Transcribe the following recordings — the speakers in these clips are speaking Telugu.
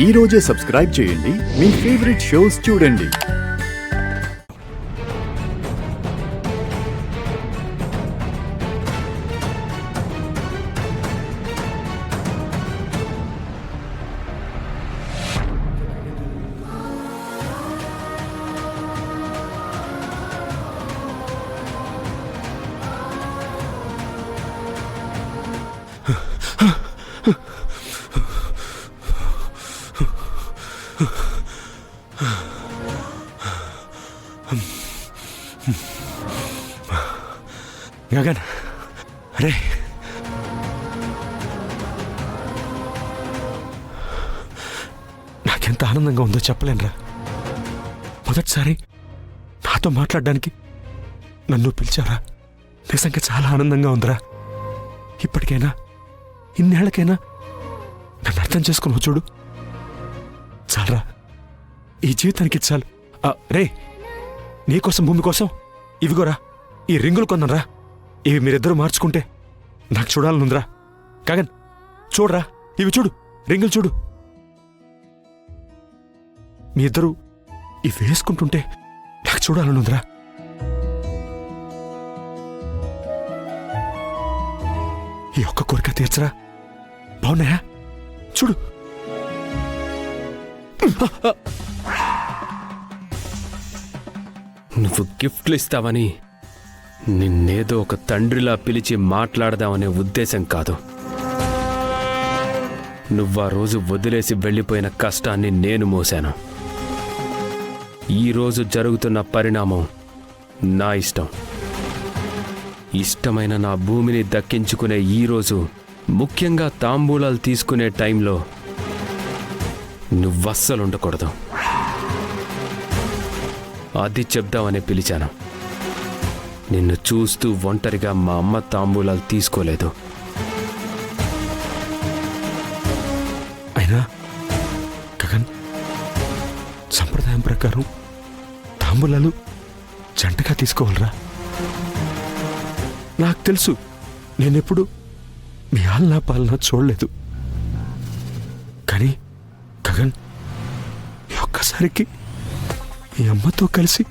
ఈ రోజే సబ్స్క్రైబ్ చేయండి, మీ ఫేవరెట్ షోస్ చూడండి. గగన్, అరే నాకెంత ఆనందంగా ఉందో చెప్పలేనురా. మొదటిసారి నాతో మాట్లాడడానికి నన్ను పిలిచారా? నిజంగా చాలా ఆనందంగా ఉందిరా. ఇప్పటికైనా ఇన్నేళ్లకైనా నన్ను అర్థం చేసుకున్నావు చూడు. చాలరా, ఈ జీవితానికి చాలు. రే, నీకోసం భూమి కోసం ఇవిగోరా ఈ రింగులు కొన్నారా. ఇవి మీరిద్దరూ మార్చుకుంటే నాకు చూడాలనుందిరా. గగన్ చూడరా, ఇవి చూడు, రింగులు చూడు. మీ ఇద్దరూ ఇవి వేసుకుంటుంటే నాకు చూడాలనుందిరా. ఈ ఒక్క కోరిక తీర్చరా. బాగున్నాయా? చూడు. నువ్వు గిఫ్ట్లు ఇస్తావని నిన్నేదో ఒక తండ్రిలా పిలిచి మాట్లాడదామనే ఉద్దేశం కాదు. నువ్వా రోజు వదిలేసి వెళ్ళిపోయిన కష్టాన్ని నేను మోశాను. ఈరోజు జరుగుతున్న పరిణామం నా ఇష్టం. ఇష్టమైన నా భూమిని దక్కించుకునే ఈరోజు, ముఖ్యంగా తాంబూలాలు తీసుకునే టైంలో నువ్వస్సలుండకూడదు. అది చెప్దామని పిలిచాను. నిన్ను చూస్తూ ఒంటరిగా మా అమ్మ తాంబూలాలు తీసుకోలేదు. అయినా గగన్, సంప్రదాయం ప్రకారం తాంబూలాలు జంటగా తీసుకోవాలరా. నాకు తెలుసు, నేనెప్పుడు మీ ఆలనా పాలనా చూడలేదు. కానీ గగన్, ఈ ఒక్కసారికి మీ అమ్మతో కలిసి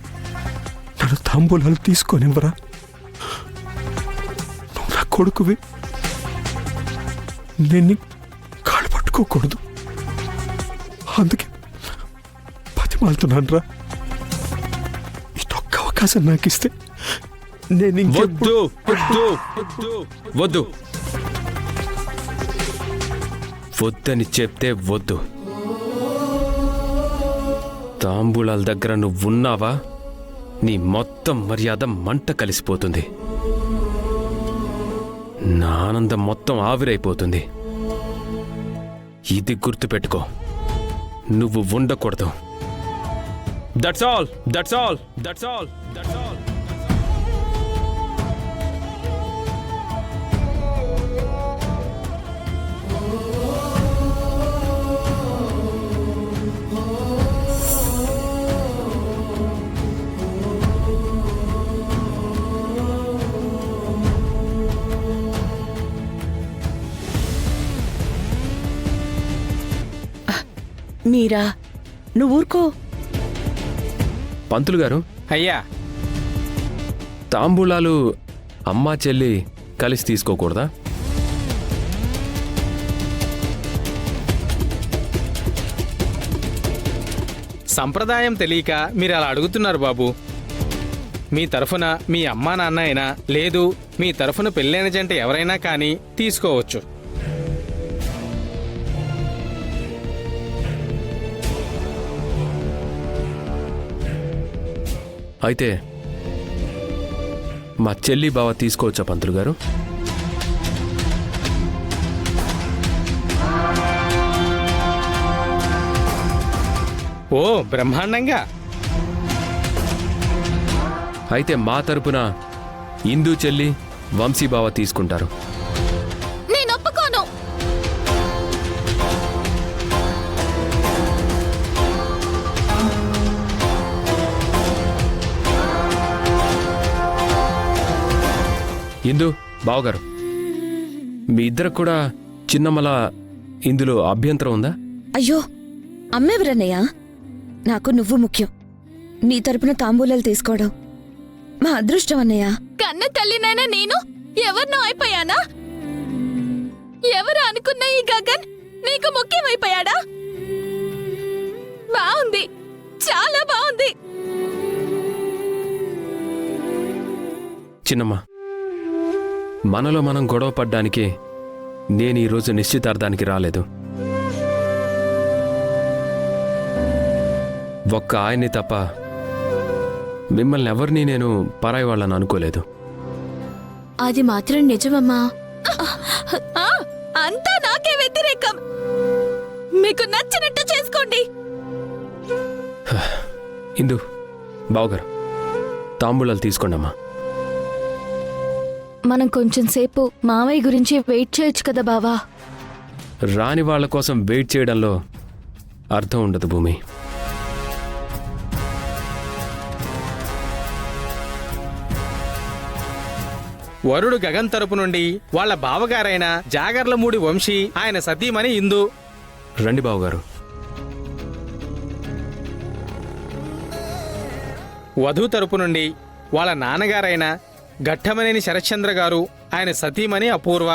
నన్ను తాంబూలాలు తీసుకోనివ్వరా? నువ్వు నా కొడుకువి, నేను కాళ్ళు పట్టుకోకూడదు. అందుకే బతిమాలుతున్నాను రా. ఇదొక్క అవకాశం నాకు ఇస్తే నేను వద్దు వద్దు వద్దు వద్దని చెప్తే వద్దు. తాంబూలాల దగ్గర నువ్వున్నావా, నీ మొత్తం మర్యాద మంట కలిసిపోతుంది. నా ఆనందం మొత్తం ఆవిరైపోతుంది. ఇది గుర్తుపెట్టుకో, నువ్వు ఉండకూడదు. That's all, that's all, that's all, that's all. Meera, నువ్వు ఊరుకో. పంతులు గారు, అయ్యా, తాంబూలాలు అమ్మా చెల్లి కలిసి తీసుకోకూడదా? సంప్రదాయం తెలియక మీరు అలా అడుగుతున్నారు బాబు. మీ తరఫున మీ అమ్మా నాన్న అయినా, లేదు మీ తరఫున పెళ్ళైన జంట ఎవరైనా కానీ తీసుకోవచ్చు. అయితే మా చెల్లి బావ తీసుకోవచ్చా పంతులు గారు? ఓ, బ్రహ్మాండంగా. అయితే మా తరపున ఇందు చెల్లి, వంశీ బావ తీసుకుంటారు. నేను ఒప్పుకోను. ఇందు బావగారు, మీ ఇద్దరు కూడా చిన్నమ్మల ఇందులో అభ్యంతరం ఉందా? అయ్యో, అమ్మెవరన్నయ్యా? నాకు నువ్వు ముఖ్యం. నీ తరపున తాంబూలాలు తీసుకోవడం మా అదృష్టం అన్నయ్య. కన్న తల్లినైనా నేను ఎవరినో అయిపోయానా? ఎవరు అనుకున్న ఈ గగన్ నీకు ముఖ్యమైపోయాడా? బాగుంది, చాలా బాగుంది. చిన్నమ్మ, మనలో మనం గొడవ పడ్డానికి నేను ఈరోజు నిశ్చితార్థానికి రాలేదు. ఒక్క ఆయన్ని తప్ప మిమ్మల్ని ఎవరిని నేను పరాయి వాళ్ళని అనుకోలేదు. అది మాత్రం నిజమమ్మా. అంతా నాకే వ్యతిరేకం. మీకు నచ్చినట్టు చేసుకోండి. ఇందు, బావగారు, తాంబూలాలు తీసుకోండమ్మా. మనం కొంచెం సేపు మామయ్య గురించి వెయిట్ చేయొచ్చు కదా బావా? రాని వాళ్ళ కోసం వెయిట్ చేయడంలో అర్థం ఉండదు భూమి. వరుడు గగన్ తరపు నుండి వాళ్ళ బావగారైన జాగర్లమూడి వంశీ, ఆయన సతీమణి ఇందు. రండి బావగారు. వధూ తరపు నుండి వాళ్ళ నాన్నగారైన ఘట్టమనేని శరశ్చంద్ర గారు, ఆయన సతీమణి అపూర్వ.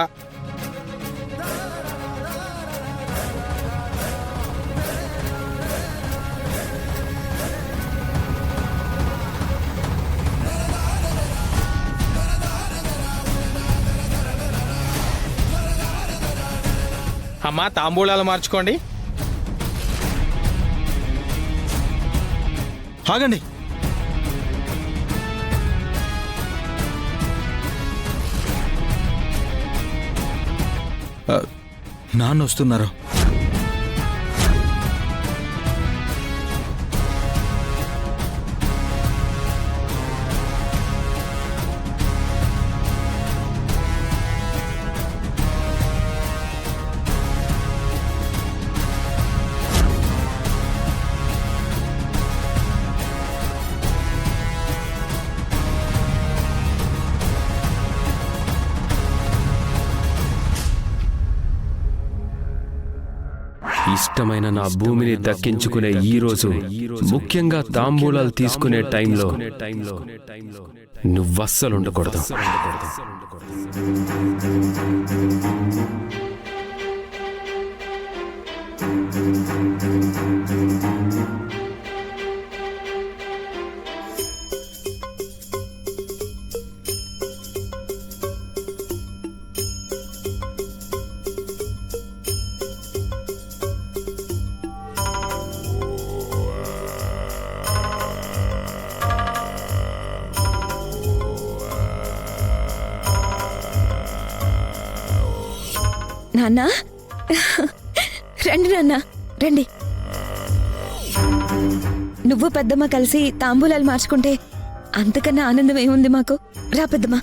అమ్మా, తాంబూలాలు మార్చుకోండి. ఆగండి. నాన్న వస్తున్నారు. ఇష్టమైన నా భూమిని దక్కించుకునే ఈ రోజు, ముఖ్యంగా తాంబూలాలు తీసుకునే టైంలో నువ్వస్సలు ఉండకూడదు. నాన్నా, రండి నాన్న, రండి. నువ్వు పెద్దమ్మ కలిసి తాంబూలాలు మార్చుకుంటే అంతకన్నా ఆనందం ఏముంది మాకు? రా పెద్దమ్మ.